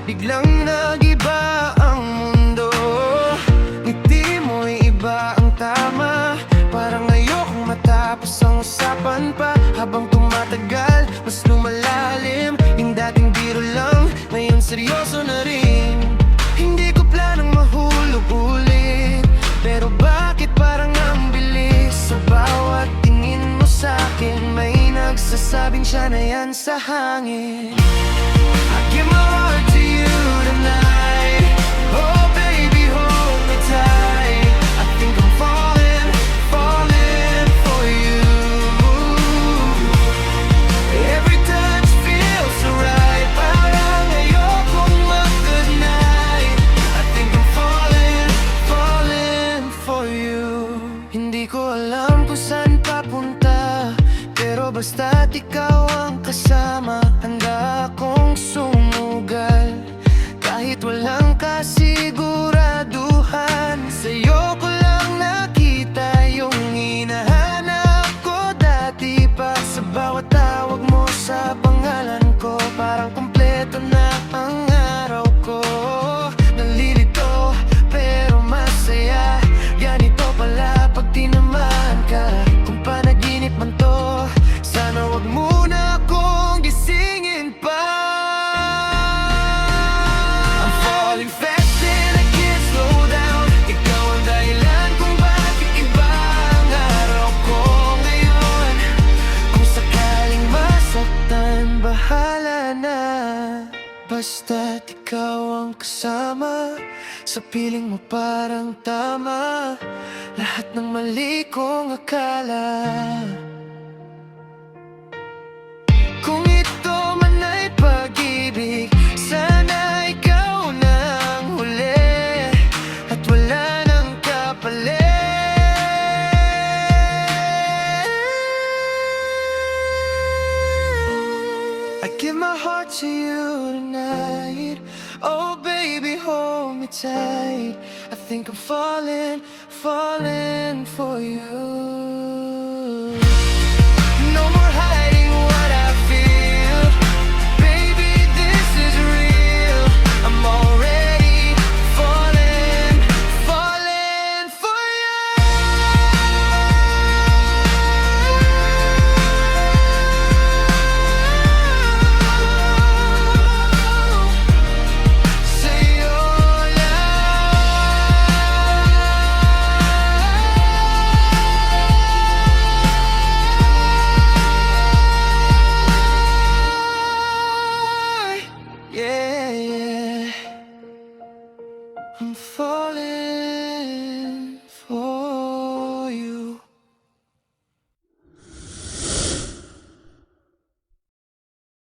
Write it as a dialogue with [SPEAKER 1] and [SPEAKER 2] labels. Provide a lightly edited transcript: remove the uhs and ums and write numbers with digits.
[SPEAKER 1] Biglang nag-iba ang mundo, ngiti mo'y iba ang tama. Parang ayokong matapos ang usapan pa. Habang tumatagal, mas lumalalim. Yung dating biro lang, ngayon seryoso na rin. Hindi ko planong mahulog ulit, pero bakit parang ang bilis? Sa bawat tingin mo sa'kin, may nagsasabing siya na yan sa hangin. I give my heart to you tonight. Oh baby, hold me tight. I think I'm falling, falling for you. Every touch feels so right. Parang ayokong mag-goodnight. I think I'm falling, falling for you. Hindi ko alam kung saan papunta, pero basta't ikaw ang kasama, handa akong sumugal. Kahit walang kasiguraduhan, sa'yo ko lang nakita yung hinahanap ko dati pa. Sa bawat tawag mo sa pangalan ko, parang kumpleto na ang araw ko. Nalilito pero masaya, ganito pala pag tinamaan ka. Kung panaginip man to, sana wag muna akong gisingin pa. I'm falling fast and I can't slow down. Ikaw ang dahilan kung bakit iba ang araw ko ngayon. Kung sakaling masaktan, bahala na. Basta't ikaw ang kasama, sa piling mo parang tama lahat ng mali kong akala. Kung ito man ay pag-ibig, sana ikaw na ang huli at wala nang kapalit. I give my heart to you tonight. Oh baby, hold me tight. I think I'm falling, falling for you.